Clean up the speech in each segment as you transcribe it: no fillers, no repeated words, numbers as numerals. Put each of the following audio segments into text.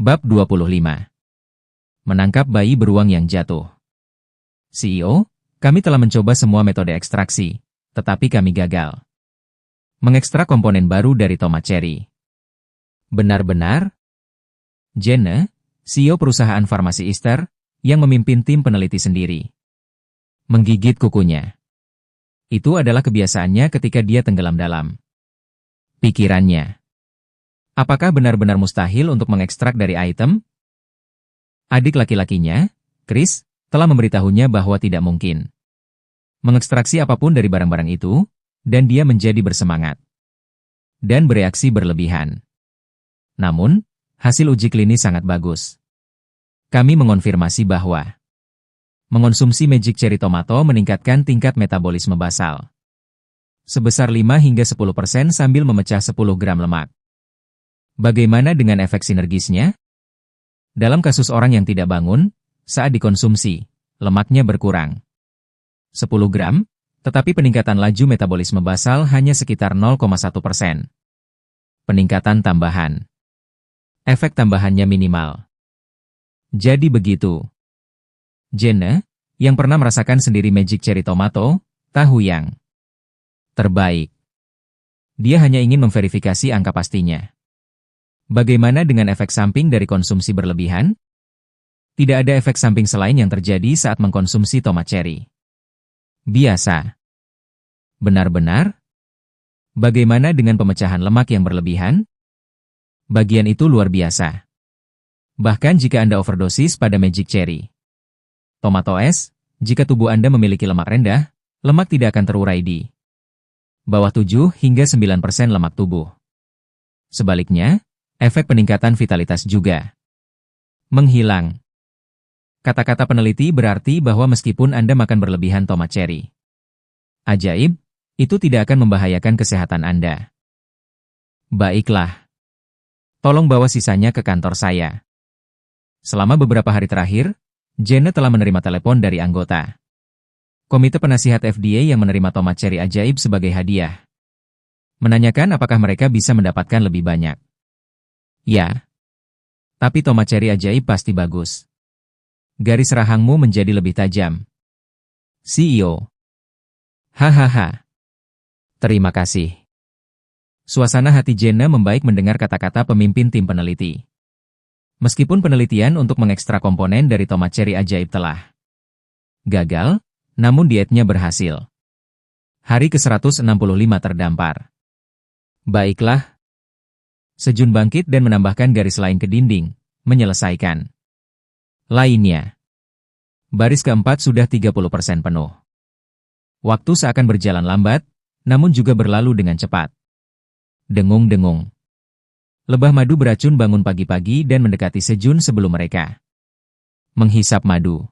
Bab 25. Menangkap bayi beruang yang jatuh. CEO, kami telah mencoba semua metode ekstraksi, tetapi kami gagal mengekstrak komponen baru dari tomat cherry. Benar-benar? Jenna, CEO perusahaan farmasi Easter, yang memimpin tim peneliti sendiri, menggigit kukunya. Itu adalah kebiasaannya ketika dia tenggelam dalam pikirannya. Apakah benar-benar mustahil untuk mengekstrak dari item? Adik laki-lakinya, Chris, telah memberitahunya bahwa tidak mungkin mengekstraksi apapun dari barang-barang itu, dan dia menjadi bersemangat dan bereaksi berlebihan. Namun, hasil uji klinis sangat bagus. Kami mengonfirmasi bahwa mengonsumsi Magic Cherry Tomato meningkatkan tingkat metabolisme basal sebesar 5 hingga 10% sambil memecah 10 gram lemak. Bagaimana dengan efek sinergisnya? Dalam kasus orang yang tidak bangun, saat dikonsumsi, lemaknya berkurang 10 gram, tetapi peningkatan laju metabolisme basal hanya sekitar 0,1%. Peningkatan tambahan. Efek tambahannya minimal. Jadi begitu. Jenna, yang pernah merasakan sendiri Magic Cherry Tomato, tahu yang terbaik. Dia hanya ingin memverifikasi angka pastinya. Bagaimana dengan efek samping dari konsumsi berlebihan? Tidak ada efek samping selain yang terjadi saat mengkonsumsi tomat cherry biasa. Benar-benar? Bagaimana dengan pemecahan lemak yang berlebihan? Bagian itu luar biasa. Bahkan jika Anda overdosis pada Magic Cherry Tomato es, jika tubuh Anda memiliki lemak rendah, lemak tidak akan terurai di bawah 7 hingga 9% lemak tubuh. Sebaliknya, efek peningkatan vitalitas juga menghilang. Kata-kata peneliti berarti bahwa meskipun Anda makan berlebihan tomat cherry ajaib, itu tidak akan membahayakan kesehatan Anda. Baiklah. Tolong bawa sisanya ke kantor saya. Selama beberapa hari terakhir, Jenna telah menerima telepon dari anggota Komite Penasihat FDA yang menerima tomat cherry ajaib sebagai hadiah, menanyakan apakah mereka bisa mendapatkan lebih banyak. Ya. Tapi tomat cherry ajaib pasti bagus. Garis rahangmu menjadi lebih tajam. CEO. Hahaha. Terima kasih. Suasana hati Jenna membaik mendengar kata-kata pemimpin tim peneliti. Meskipun penelitian untuk mengekstrak komponen dari tomat cherry ajaib telah gagal, namun dietnya berhasil. Hari ke-165 terdampar. Baiklah. Sejun bangkit dan menambahkan garis lain ke dinding, menyelesaikan lainnya. Baris keempat sudah 30% penuh. Waktu seakan berjalan lambat, namun juga berlalu dengan cepat. Dengung-dengung. Lebah madu beracun bangun pagi-pagi dan mendekati Sejun sebelum mereka menghisap madu.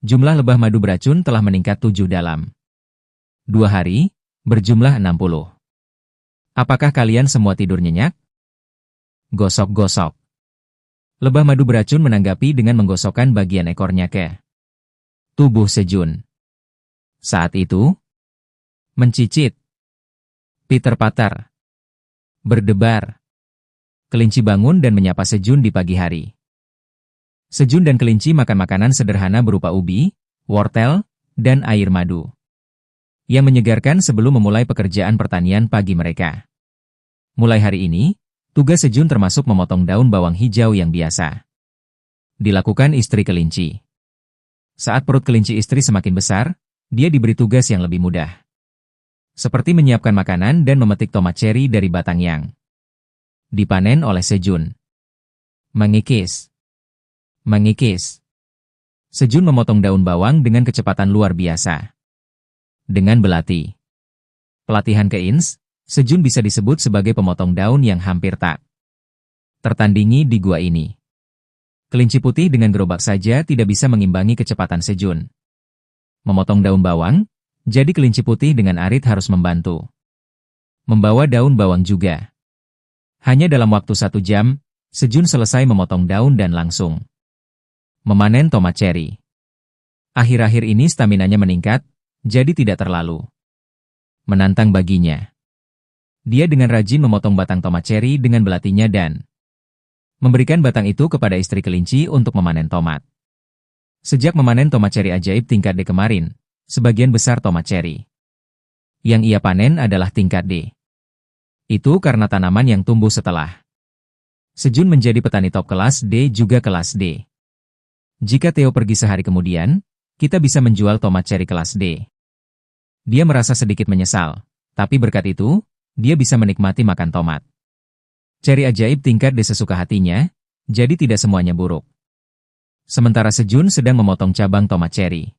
Jumlah lebah madu beracun telah meningkat 7 dalam 2 hari, berjumlah 60. Apakah kalian semua tidur nyenyak? Gosok-gosok. Lebah madu beracun menanggapi dengan menggosokkan bagian ekornya ke tubuh Sejun. Saat itu, mencicit, piter-pater, berdebar. Kelinci bangun dan menyapa Sejun di pagi hari. Sejun dan kelinci makan makanan sederhana berupa ubi, wortel, dan air madu, yang menyegarkan sebelum memulai pekerjaan pertanian pagi mereka. Mulai hari ini, tugas Sejun termasuk memotong daun bawang hijau yang biasa dilakukan istri kelinci. Saat perut kelinci istri semakin besar, dia diberi tugas yang lebih mudah, seperti menyiapkan makanan dan memetik tomat cherry dari batang yang dipanen oleh Sejun. Mengikis. Mengikis. Sejun memotong daun bawang dengan kecepatan luar biasa. Dengan belati. Pelatihan ke-ins, Sejun bisa disebut sebagai pemotong daun yang hampir tak tertandingi di gua ini. Kelinci putih dengan gerobak saja tidak bisa mengimbangi kecepatan Sejun memotong daun bawang, jadi kelinci putih dengan arit harus membantu membawa daun bawang juga. Hanya dalam waktu 1 jam, Sejun selesai memotong daun dan langsung memanen tomat cherry. Akhir-akhir ini staminanya meningkat, jadi tidak terlalu menantang baginya. Dia dengan rajin memotong batang tomat cherry dengan belatinya dan memberikan batang itu kepada istri kelinci untuk memanen tomat. Sejak memanen tomat ceri ajaib tingkat D kemarin, sebagian besar tomat ceri yang ia panen adalah tingkat D. Itu karena tanaman yang tumbuh setelah Sejun menjadi petani top kelas D juga kelas D. Jika Theo pergi sehari kemudian, kita bisa menjual tomat ceri kelas D. Dia merasa sedikit menyesal, tapi berkat itu, dia bisa menikmati makan tomat ceri ajaib tingkat D sesuka hatinya, jadi tidak semuanya buruk. Sementara Sejun sedang memotong cabang tomat ceri.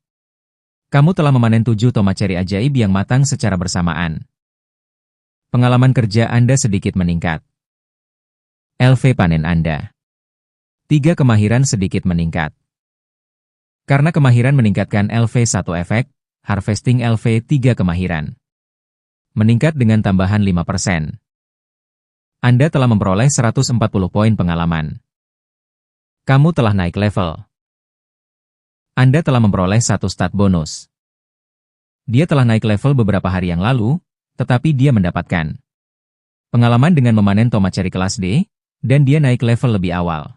Kamu telah memanen 7 tomat ceri ajaib yang matang secara bersamaan. Pengalaman kerja Anda sedikit meningkat. LV panen Anda. 3 kemahiran sedikit meningkat. Karena kemahiran meningkatkan LV1 efek, harvesting LV3 kemahiran meningkat dengan tambahan 5%. Anda telah memperoleh 140 poin pengalaman. Kamu telah naik level. Anda telah memperoleh 1 stat bonus. Dia telah naik level beberapa hari yang lalu, tetapi dia mendapatkan pengalaman dengan memanen tomat ceri kelas D, dan dia naik level lebih awal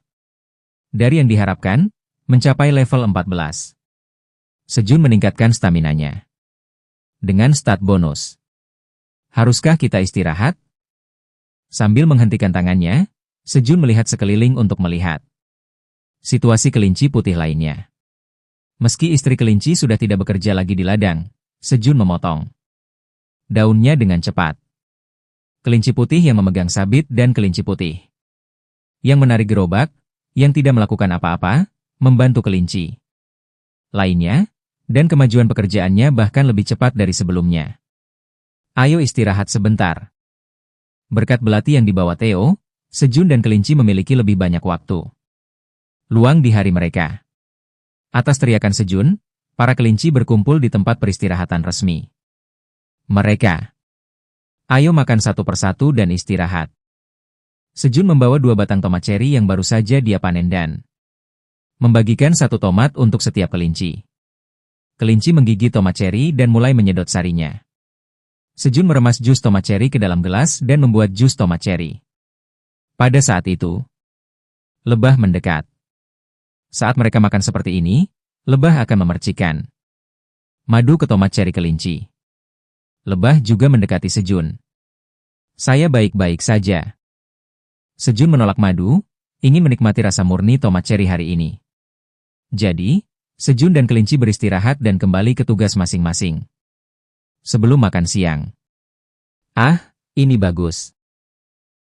dari yang diharapkan, mencapai level 14. Sejun meningkatkan staminanya dengan stat bonus. Haruskah kita istirahat? Sambil menghentikan tangannya, Sejun melihat sekeliling untuk melihat situasi kelinci putih lainnya. Meski istri kelinci sudah tidak bekerja lagi di ladang, Sejun memotong daunnya dengan cepat. Kelinci putih yang memegang sabit dan kelinci putih yang menarik gerobak, yang tidak melakukan apa-apa, membantu kelinci lainnya, dan kemajuan pekerjaannya bahkan lebih cepat dari sebelumnya. Ayo istirahat sebentar. Berkat belati yang dibawa Theo, Sejun dan kelinci memiliki lebih banyak waktu luang di hari mereka. Atas teriakan Sejun, para kelinci berkumpul di tempat peristirahatan resmi. Mereka, ayo makan satu persatu dan istirahat. Sejun membawa 2 batang tomat ceri yang baru saja dia panen dan membagikan 1 tomat untuk setiap kelinci. Kelinci menggigit tomat ceri dan mulai menyedot sarinya. Sejun meremas jus tomat ceri ke dalam gelas dan membuat jus tomat ceri. Pada saat itu, lebah mendekat. Saat mereka makan seperti ini, lebah akan memercikkan madu ke tomat ceri kelinci. Lebah juga mendekati Sejun. Saya baik-baik saja. Sejun menolak madu, ingin menikmati rasa murni tomat ceri hari ini. Jadi, Sejun dan kelinci beristirahat dan kembali ke tugas masing-masing. Sebelum makan siang. Ah, ini bagus.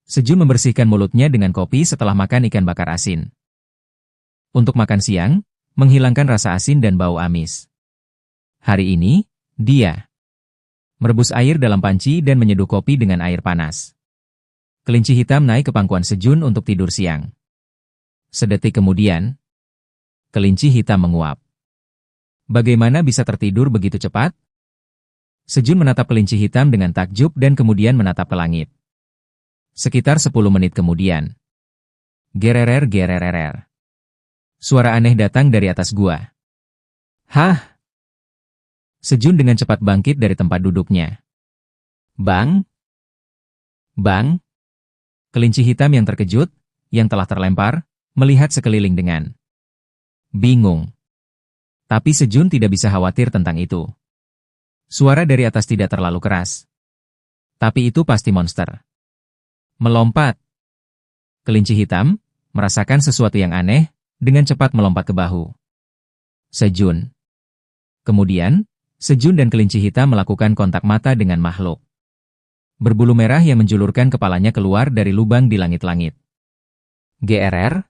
Sejun membersihkan mulutnya dengan kopi setelah makan ikan bakar asin. Untuk makan siang, menghilangkan rasa asin dan bau amis. Hari ini, dia merebus air dalam panci dan menyeduh kopi dengan air panas. Kelinci hitam naik ke pangkuan Sejun untuk tidur siang. Sedetik kemudian, kelinci hitam menguap. Bagaimana bisa tertidur begitu cepat? Sejun menatap kelinci hitam dengan takjub dan kemudian menatap ke langit. Sekitar 10 menit kemudian. Gererer. Suara aneh datang dari atas gua. Hah? Sejun dengan cepat bangkit dari tempat duduknya. Bang? Bang? Kelinci hitam yang terkejut, yang telah terlempar, melihat sekeliling dengan bingung. Tapi Sejun tidak bisa khawatir tentang itu. Suara dari atas tidak terlalu keras. Tapi itu pasti monster. Melompat. Kelinci hitam, merasakan sesuatu yang aneh, dengan cepat melompat ke bahu Sejun. Kemudian, Sejun dan kelinci hitam melakukan kontak mata dengan makhluk berbulu merah yang menjulurkan kepalanya keluar dari lubang di langit-langit. GRR?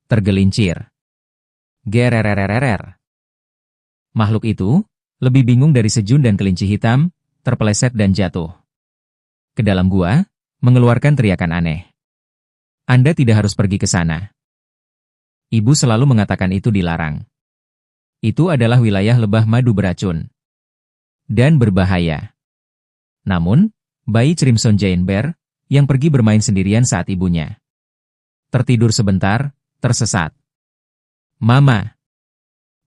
Tergelincir. GRRRRR. Makhluk itu lebih bingung dari Sejun dan kelinci hitam, terpeleset dan jatuh ke dalam gua, mengeluarkan teriakan aneh. Anda tidak harus pergi ke sana. Ibu selalu mengatakan itu dilarang. Itu adalah wilayah lebah madu beracun dan berbahaya. Namun, bayi Crimson Giant Bear, yang pergi bermain sendirian saat ibunya tertidur sebentar, tersesat. Mama!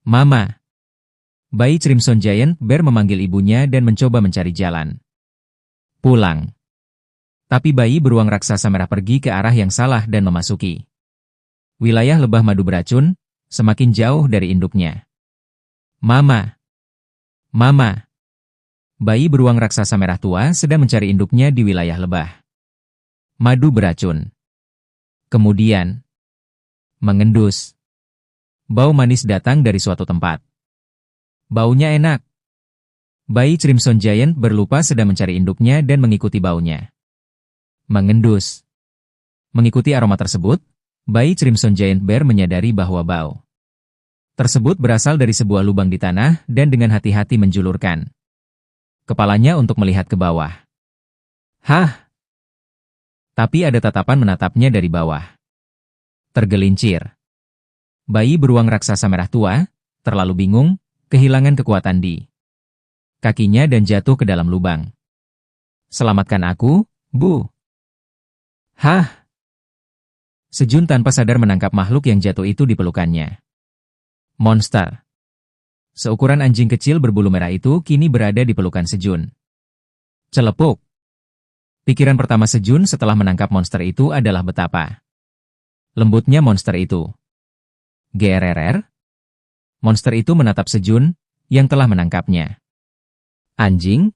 Mama! Bayi Crimson Giant Bear memanggil ibunya dan mencoba mencari jalan pulang. Tapi bayi beruang raksasa merah pergi ke arah yang salah dan memasuki wilayah lebah madu beracun, semakin jauh dari induknya. Mama! Mama! Bayi beruang raksasa merah tua sedang mencari induknya di wilayah lebah madu beracun. Kemudian, mengendus. Bau manis datang dari suatu tempat. Baunya enak. Bayi Crimson Giant berlupa sedang mencari induknya dan mengikuti baunya. Mengendus. Mengikuti aroma tersebut, bayi Crimson Giant Bear menyadari bahwa bau tersebut berasal dari sebuah lubang di tanah dan dengan hati-hati menjulurkan kepalanya untuk melihat ke bawah. Hah! Tapi ada tatapan menatapnya dari bawah. Tergelincir. Bayi beruang raksasa merah tua, terlalu bingung, kehilangan kekuatan di kakinya dan jatuh ke dalam lubang. Selamatkan aku, Bu. Hah! Sejun tanpa sadar menangkap makhluk yang jatuh itu di pelukannya. Monster. Seukuran anjing kecil berbulu merah itu kini berada di pelukan Sejun. Celepuk. Pikiran pertama Sejun setelah menangkap monster itu adalah betapa lembutnya monster itu. GRRR? Monster itu menatap Sejun, yang telah menangkapnya. Anjing?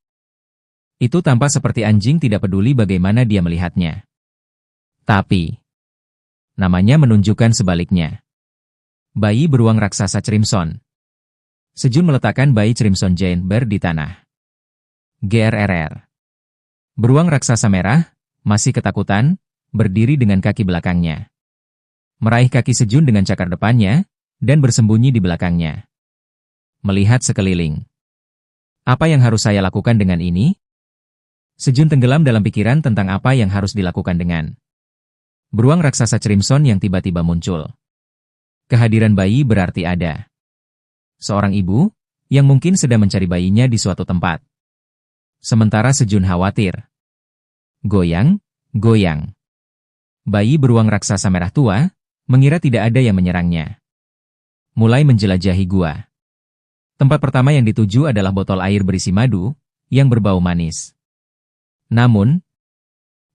Itu tampak seperti anjing tidak peduli bagaimana dia melihatnya. Tapi, namanya menunjukkan sebaliknya. Bayi beruang raksasa Crimson. Sejun meletakkan bayi Crimson Giant Bear di tanah. GRRR. Beruang raksasa merah, masih ketakutan, berdiri dengan kaki belakangnya. Meraih kaki Sejun dengan cakar depannya, dan bersembunyi di belakangnya. Melihat sekeliling. Apa yang harus saya lakukan dengan ini? Sejun tenggelam dalam pikiran tentang apa yang harus dilakukan dengan beruang raksasa Crimson yang tiba-tiba muncul. Kehadiran bayi berarti ada seorang ibu yang mungkin sedang mencari bayinya di suatu tempat. Sementara Sejun khawatir. Goyang, goyang. Bayi beruang raksasa merah tua mengira tidak ada yang menyerangnya. Mulai menjelajahi gua. Tempat pertama yang dituju adalah botol air berisi madu yang berbau manis. Namun,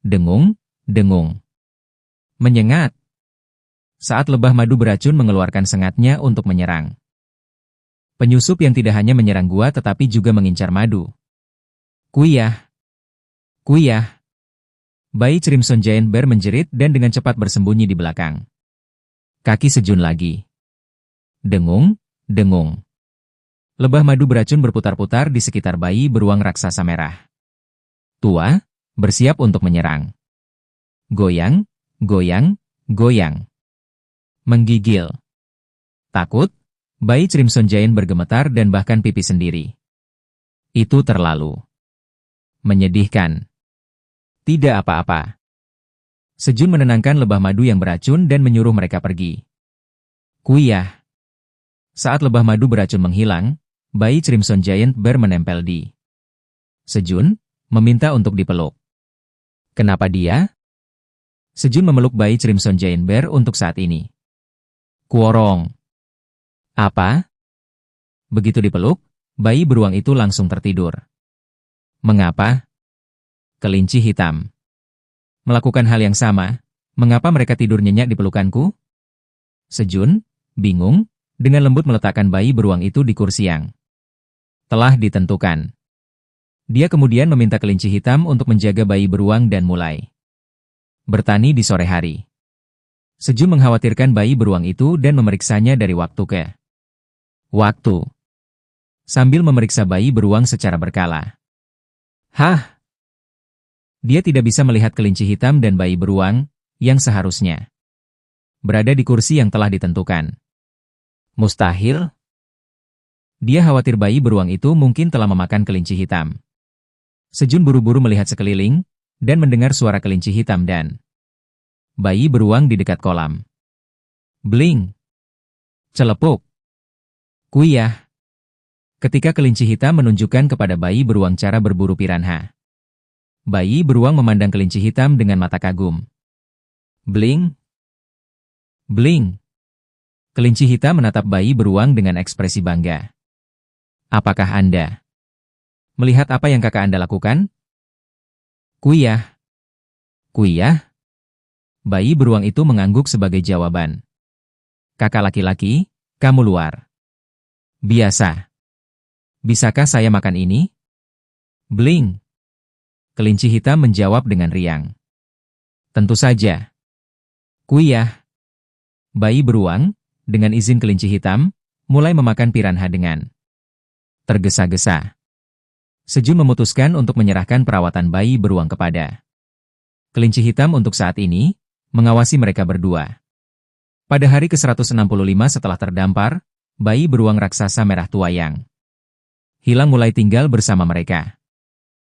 dengung, dengung. Menyengat. Saat lebah madu beracun mengeluarkan sengatnya untuk menyerang. Penyusup yang tidak hanya menyerang gua tetapi juga mengincar madu. Kuyah. Kuyah. Bayi Crimson Giant Bear menjerit dan dengan cepat bersembunyi di belakang kaki Sejun lagi. Dengung, dengung. Lebah madu beracun berputar-putar di sekitar bayi beruang raksasa merah tua, bersiap untuk menyerang. Goyang, goyang, goyang. Menggigil. Takut, bayi Crimson Giant bergemetar dan bahkan pipi sendiri. Itu terlalu menyedihkan. Tidak apa-apa. Sejun menenangkan lebah madu yang beracun dan menyuruh mereka pergi. Kuyah. Saat lebah madu beracun menghilang, bayi Crimson Giant Bear menempel di Sejun, meminta untuk dipeluk. Kenapa dia? Sejun memeluk bayi Crimson Giant Bear untuk saat ini. Kuorong. Apa? Begitu dipeluk, bayi beruang itu langsung tertidur. Mengapa? Kelinci hitam. Melakukan hal yang sama, mengapa mereka tidur nyenyak di pelukanku? Sejun, bingung, dengan lembut meletakkan bayi beruang itu di kursi yang telah ditentukan. Dia kemudian meminta kelinci hitam untuk menjaga bayi beruang dan mulai bertani di sore hari. Sejun mengkhawatirkan bayi beruang itu dan memeriksanya dari waktu ke waktu. Sambil memeriksa bayi beruang secara berkala. Hah? Dia tidak bisa melihat kelinci hitam dan bayi beruang yang seharusnya berada di kursi yang telah ditentukan. Mustahil? Dia khawatir bayi beruang itu mungkin telah memakan kelinci hitam. Sejun buru-buru melihat sekeliling dan mendengar suara kelinci hitam dan bayi beruang di dekat kolam. Bling! Celepuk! Kuyah! Ketika kelinci hitam menunjukkan kepada bayi beruang cara berburu piranha. Bayi beruang memandang kelinci hitam dengan mata kagum. Bling! Bling! Kelinci hitam menatap bayi beruang dengan ekspresi bangga. Apakah Anda melihat apa yang kakak Anda lakukan? Kuyah! Kuiyah? Bayi beruang itu mengangguk sebagai jawaban. Kakak laki-laki, kamu luar. Biasa. Bisakah saya makan ini? Bling. Kelinci hitam menjawab dengan riang. Tentu saja. Kuiyah. Bayi beruang, dengan izin kelinci hitam, mulai memakan piranha dengan tergesa-gesa. Sejun memutuskan untuk menyerahkan perawatan bayi beruang kepada kelinci hitam untuk saat ini, mengawasi mereka berdua. Pada hari ke-165 setelah terdampar, bayi beruang raksasa merah tua yang hilang mulai tinggal bersama mereka.